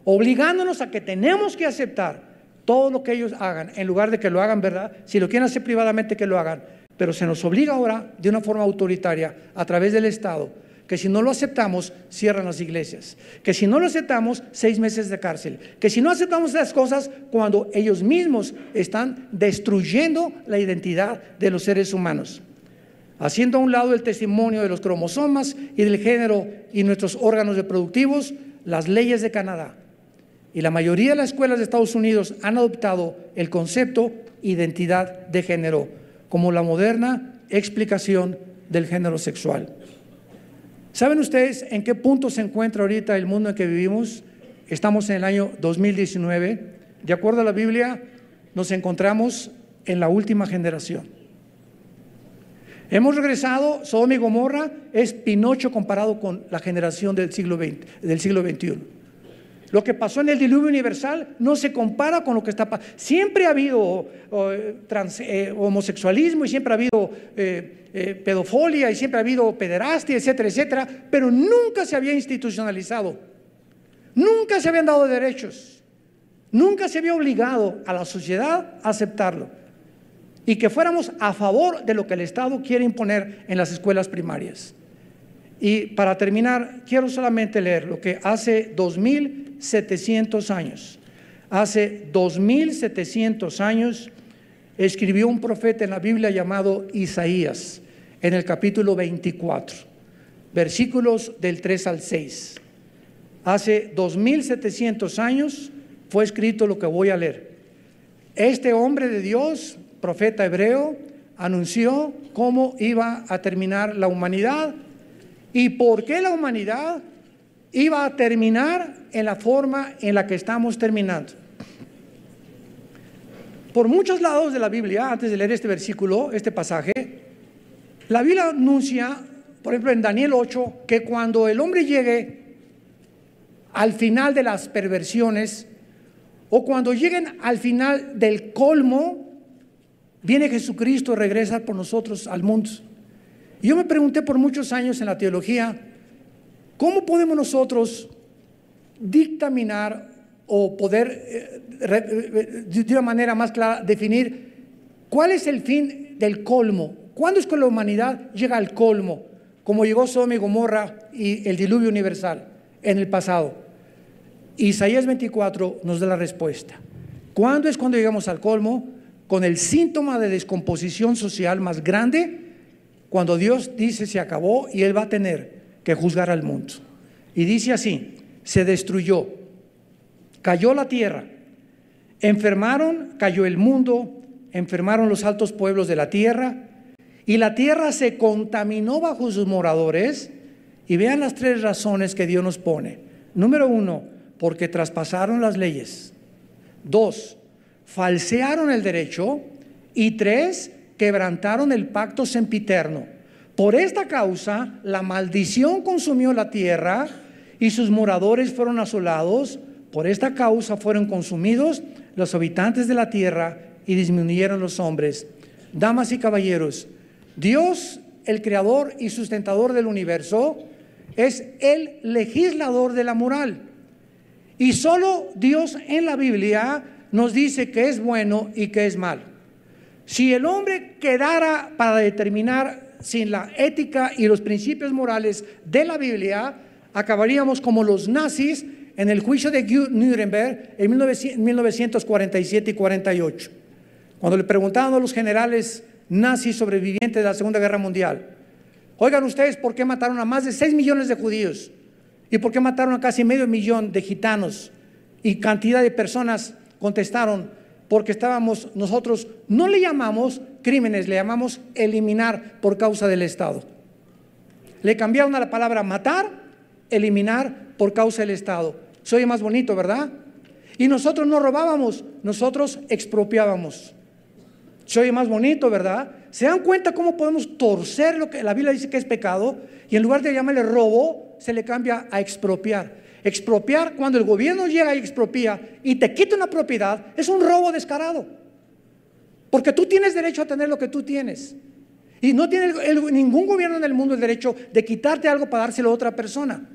obligándonos a que tenemos que aceptar todo lo que ellos hagan, en lugar de que lo hagan, ¿verdad? Si lo quieren hacer privadamente, que lo hagan. Pero se nos obliga ahora, de una forma autoritaria, a través del Estado, que si no lo aceptamos, cierran las iglesias. Que si no lo aceptamos, 6 meses de cárcel. Que si no aceptamos las cosas, cuando ellos mismos están destruyendo la identidad de los seres humanos, haciendo a un lado el testimonio de los cromosomas y del género y nuestros órganos reproductivos, las leyes de Canadá. Y la mayoría de las escuelas de Estados Unidos han adoptado el concepto identidad de género como la moderna explicación del género sexual. ¿Saben ustedes en qué punto se encuentra ahorita el mundo en que vivimos? Estamos en el año 2019. De acuerdo a la Biblia, nos encontramos en la última generación. Hemos regresado, Sodoma y Gomorra es Pinocho comparado con la generación del siglo XXI. Lo que pasó en el diluvio universal no se compara con lo que está pasando. Siempre ha habido homosexualismo y siempre ha habido pedofilia y siempre ha habido pederastia, etcétera, etcétera, pero nunca se había institucionalizado, nunca se habían dado derechos, nunca se había obligado a la sociedad a aceptarlo y que fuéramos a favor de lo que el Estado quiere imponer en las escuelas primarias. Y para terminar, quiero solamente leer lo que hace 2700 años, hace 2700 años escribió un profeta en la Biblia llamado Isaías, en el capítulo 24, versículos del 3 al 6. Hace 2700 años fue escrito lo que voy a leer. Este hombre de Dios, profeta hebreo, anunció cómo iba a terminar la humanidad y por qué la humanidad iba a terminar en la forma en la que estamos terminando. Por muchos lados de la Biblia, antes de leer este versículo, este pasaje, la Biblia anuncia, por ejemplo en Daniel 8, que cuando el hombre llegue al final de las perversiones o cuando lleguen al final del colmo, viene Jesucristo a regresar por nosotros al mundo. Y yo me pregunté por muchos años en la teología, ¿cómo podemos nosotros dictaminar o poder de una manera más clara definir cuál es el fin del colmo? ¿Cuándo es que la humanidad llega al colmo? Como llegó Sodoma y Gomorra y el diluvio universal en el pasado. Isaías 24 nos da la respuesta. ¿Cuándo es cuando llegamos al colmo? Con el síntoma de descomposición social más grande, cuando Dios dice se acabó y Él va a tener que juzgar al mundo. Y dice así, se destruyó, cayó la tierra, enfermaron, cayó el mundo, enfermaron los altos pueblos de la tierra, y la tierra se contaminó bajo sus moradores. Y vean las 3 razones que Dios nos pone. Número 1, porque traspasaron las leyes. 2, falsearon el derecho. Y 3, quebrantaron el pacto sempiterno. Por esta causa, la maldición consumió la tierra y sus moradores fueron asolados. Por esta causa fueron consumidos los habitantes de la tierra y disminuyeron los hombres. Damas y caballeros, Dios, el creador y sustentador del universo, es el legislador de la moral. Y solo Dios en la Biblia nos dice que es bueno y que es malo. Si el hombre quedara para determinar sin la ética y los principios morales de la Biblia, acabaríamos como los nazis en el juicio de Nuremberg en 1947 y 48. Cuando le preguntaban a los generales nazis sobrevivientes de la Segunda Guerra Mundial, oigan ustedes, ¿por qué mataron a más de 6 millones de judíos? ¿Y por qué mataron a casi medio millón de gitanos? Y cantidad de personas contestaron, porque nosotros no le llamamos crímenes, le llamamos eliminar por causa del Estado. Le cambiaron a la palabra matar, eliminar por causa del Estado. Se oye más bonito, ¿verdad? Y nosotros no robábamos, nosotros expropiábamos. Se oye más bonito, ¿verdad? ¿Se dan cuenta cómo podemos torcer lo que la Biblia dice que es pecado? Y en lugar de llamarle robo, se le cambia a expropiar. Expropiar, cuando el gobierno llega y expropia y te quita una propiedad, es un robo descarado. Porque tú tienes derecho a tener lo que tú tienes. Y no tiene ningún gobierno en el mundo el derecho de quitarte algo para dárselo a otra persona.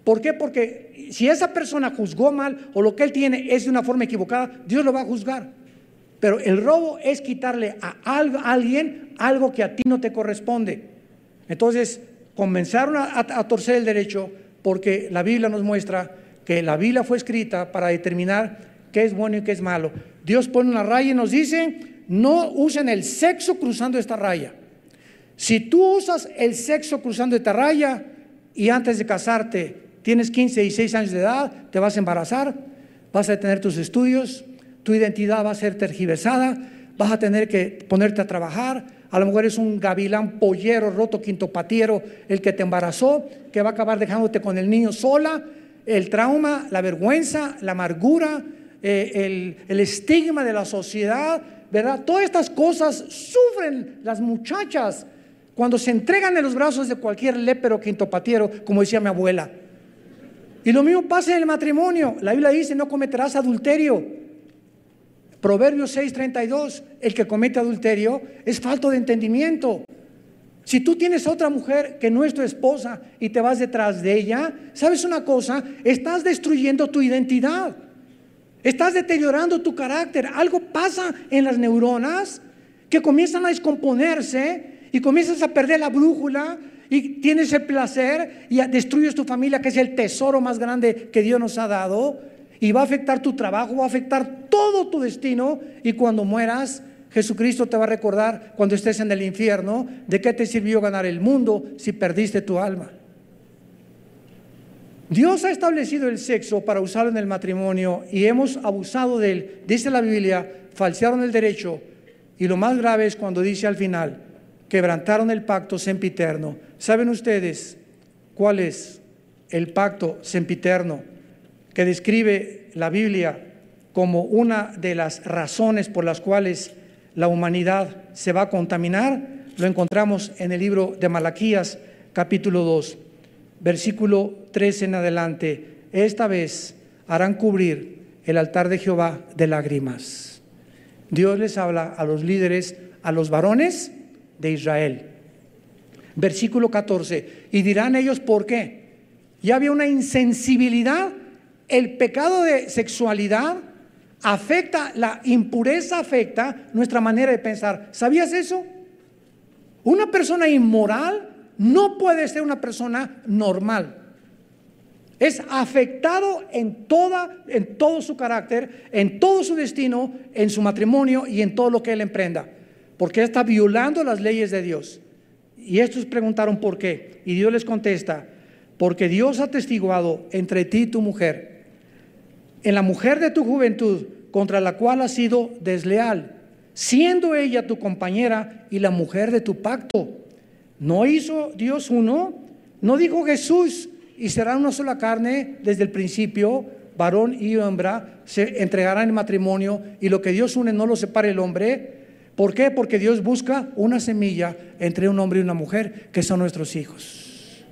¿Por qué? Porque si esa persona juzgó mal o lo que él tiene es de una forma equivocada, Dios lo va a juzgar. Pero el robo es quitarle a alguien algo que a ti no te corresponde. Entonces comenzaron a torcer el derecho, porque la Biblia nos muestra que la Biblia fue escrita para determinar qué es bueno y qué es malo. Dios pone una raya y nos dice: no usen el sexo cruzando esta raya. Si tú usas el sexo cruzando esta raya y antes de casarte tienes 15, 16 años de edad, te vas a embarazar, vas a tener tus estudios, tu identidad va a ser tergiversada, vas a tener que ponerte a trabajar. A lo mejor es un gavilán pollero, roto, quintopatiero el que te embarazó, que va a acabar dejándote con el niño sola. El trauma, la vergüenza, la amargura, el estigma de la sociedad, ¿verdad? Todas estas cosas sufren las muchachas cuando se entregan en los brazos de cualquier lépero quintopatiero, como decía mi abuela. Y lo mismo pasa en el matrimonio. La Biblia dice: no cometerás adulterio. Proverbios 6:32, el que comete adulterio es falto de entendimiento. Si tú tienes a otra mujer que no es tu esposa y te vas detrás de ella, ¿sabes una cosa? Estás destruyendo tu identidad. Estás deteriorando tu carácter. Algo pasa en las neuronas que comienzan a descomponerse y comienzas a perder la brújula y tienes el placer y destruyes tu familia, que es el tesoro más grande que Dios nos ha dado, y va a afectar tu trabajo, va a afectar todo tu destino. Y cuando mueras, Jesucristo te va a recordar, cuando estés en el infierno, de qué te sirvió ganar el mundo si perdiste tu alma. Dios ha establecido el sexo para usarlo en el matrimonio y hemos abusado de él. Dice la Biblia: falsearon el derecho, y lo más grave es cuando dice al final: quebrantaron el pacto sempiterno. ¿Saben ustedes cuál es el pacto sempiterno que describe la Biblia como una de las razones por las cuales la humanidad se va a contaminar? Lo encontramos en el libro de Malaquías, capítulo 2, versículo 13 en adelante. Esta vez harán cubrir el altar de Jehová de lágrimas. Dios les habla a los líderes, a los varones de Israel. Versículo 14: y dirán ellos: ¿por qué? Ya había una insensibilidad. El pecado de sexualidad afecta, la impureza afecta nuestra manera de pensar. ¿Sabías eso? Una persona inmoral no puede ser una persona normal. Es afectado en todo su carácter, en todo su destino, en su matrimonio y en todo lo que él emprenda, porque está violando las leyes de Dios. Y estos preguntaron por qué, y Dios les contesta: porque Dios ha testiguado entre ti y tu mujer, en la mujer de tu juventud, contra la cual has sido desleal, siendo ella tu compañera y la mujer de tu pacto. ¿No hizo Dios uno? ¿No dijo Jesús: y serán una sola carne desde el principio? Varón y hembra se entregarán en matrimonio, y lo que Dios une no lo separe el hombre. ¿Por qué? Porque Dios busca una semilla entre un hombre y una mujer, que son nuestros hijos.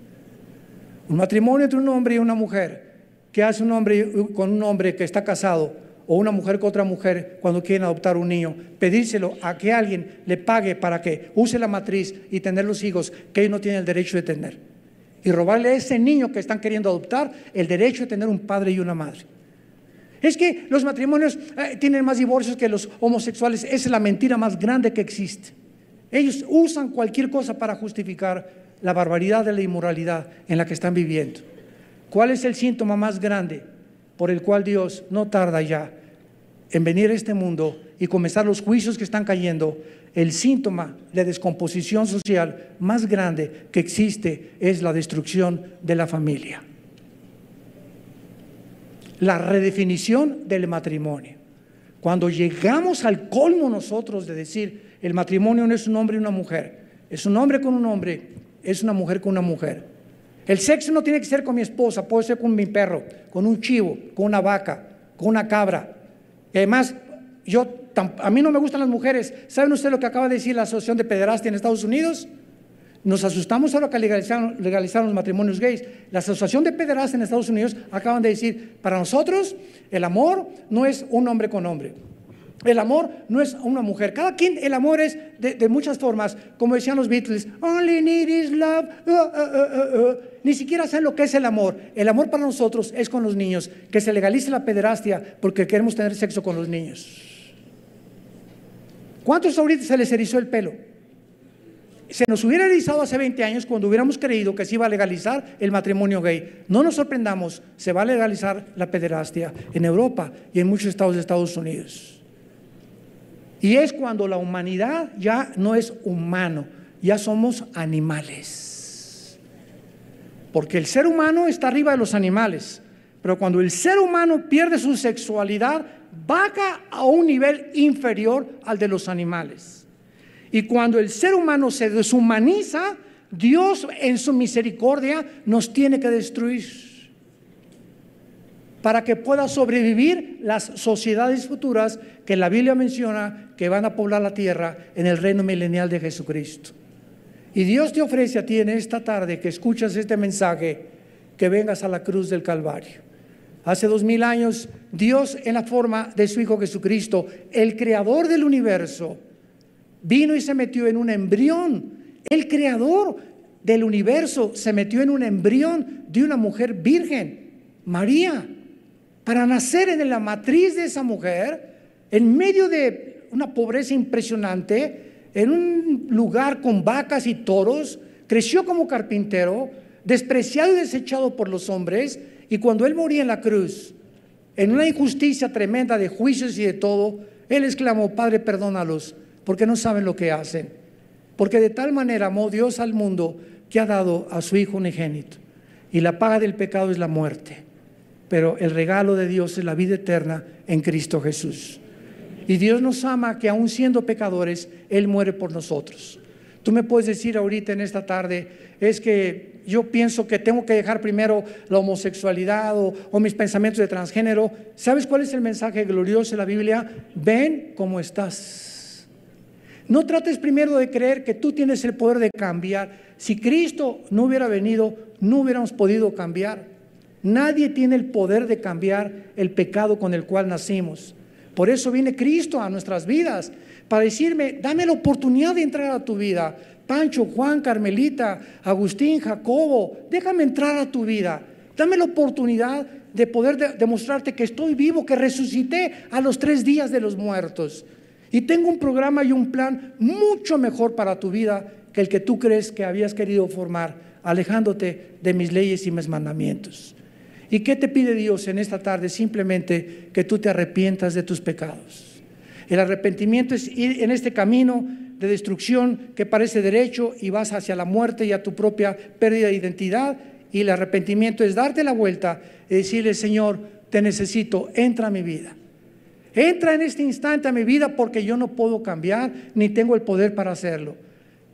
Un matrimonio entre un hombre y una mujer. ¿Qué hace un hombre con un hombre que está casado, o una mujer con otra mujer cuando quieren adoptar un niño? Pedírselo a que alguien le pague para que use la matriz y tener los hijos que ellos no tienen el derecho de tener, y robarle a ese niño que están queriendo adoptar el derecho de tener un padre y una madre. Es que los matrimonios tienen más divorcios que los homosexuales. Esa es la mentira más grande que existe. Ellos usan cualquier cosa para justificar la barbaridad de la inmoralidad en la que están viviendo. ¿Cuál es el síntoma más grande por el cual Dios no tarda ya en venir a este mundo y comenzar los juicios que están cayendo? El síntoma de descomposición social más grande que existe es la destrucción de la familia. La redefinición del matrimonio. Cuando llegamos al colmo nosotros de decir: el matrimonio no es un hombre y una mujer, es un hombre con un hombre, es una mujer con una mujer. El sexo no tiene que ser con mi esposa, puede ser con mi perro, con un chivo, con una vaca, con una cabra. Y además, a mí no me gustan las mujeres. ¿Saben ustedes lo que acaba de decir la Asociación de Pederastia en Estados Unidos? Nos asustamos ahora que legalizaron los matrimonios gays. La Asociación de Pederastia en Estados Unidos acaban de decir: para nosotros el amor no es un hombre con hombre, El amor no es una mujer. Cada quien, el amor es de muchas formas. Como decían los Beatles, only need is love. Ni siquiera saben lo que es el amor. El amor para nosotros es con los niños. Que se legalice la pederastia porque queremos tener sexo con los niños. ¿Cuántos ahorita se les erizó el pelo? Se nos hubiera erizado hace 20 años cuando hubiéramos creído que se iba a legalizar el matrimonio gay. No nos sorprendamos, se va a legalizar la pederastia en Europa y en muchos estados de Estados Unidos. Y es cuando la humanidad ya no es humano, ya somos animales. Porque el ser humano está arriba de los animales, pero cuando el ser humano pierde su sexualidad, baja a un nivel inferior al de los animales. Y cuando el ser humano se deshumaniza, Dios en su misericordia nos tiene que destruir para que pueda sobrevivir las sociedades futuras que la Biblia menciona que van a poblar la tierra en el reino milenial de Jesucristo. Y Dios te ofrece a ti en esta tarde que escuchas este mensaje, que vengas a la cruz del Calvario. Hace 2000 años, Dios en la forma de su Hijo Jesucristo, el creador del universo, vino y se metió en un embrión. El creador del universo se metió en un embrión de una mujer virgen, María, para nacer en la matriz de esa mujer, en medio de una pobreza impresionante, en un lugar con vacas y toros. Creció como carpintero, despreciado y desechado por los hombres, y cuando él moría en la cruz, en una injusticia tremenda de juicios y de todo, él exclamó: Padre, perdónalos, porque no saben lo que hacen. Porque de tal manera amó Dios al mundo que ha dado a su Hijo unigénito, y la paga del pecado es la muerte, pero el regalo de Dios es la vida eterna en Cristo Jesús. Y Dios nos ama, que aún siendo pecadores, Él muere por nosotros. Tú me puedes decir ahorita en esta tarde: es que yo pienso que tengo que dejar primero la homosexualidad o mis pensamientos de transgénero. ¿Sabes cuál es el mensaje glorioso de la Biblia? Ven como estás. No trates primero de creer que tú tienes el poder de cambiar. Si Cristo no hubiera venido, no hubiéramos podido cambiar. Nadie tiene el poder de cambiar el pecado con el cual nacimos. Por eso viene Cristo a nuestras vidas, para decirme: dame la oportunidad de entrar a tu vida. Pancho, Juan, Carmelita, Agustín, Jacobo, déjame entrar a tu vida. Dame la oportunidad de poder demostrarte que estoy vivo, que resucité a los 3 días de los muertos. Y tengo un programa y un plan mucho mejor para tu vida que el que tú crees que habías querido formar, alejándote de mis leyes y mis mandamientos. ¿Y qué te pide Dios en esta tarde? Simplemente que tú te arrepientas de tus pecados. El arrepentimiento es ir en este camino de destrucción que parece derecho y vas hacia la muerte y a tu propia pérdida de identidad. Y el arrepentimiento es darte la vuelta y decirle: Señor, te necesito, entra a mi vida. Entra en este instante a mi vida, porque yo no puedo cambiar ni tengo el poder para hacerlo.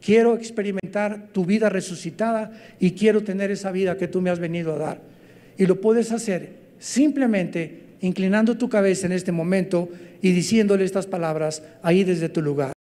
Quiero experimentar tu vida resucitada y quiero tener esa vida que tú me has venido a dar. Y lo puedes hacer simplemente inclinando tu cabeza en este momento y diciéndole estas palabras ahí desde tu lugar.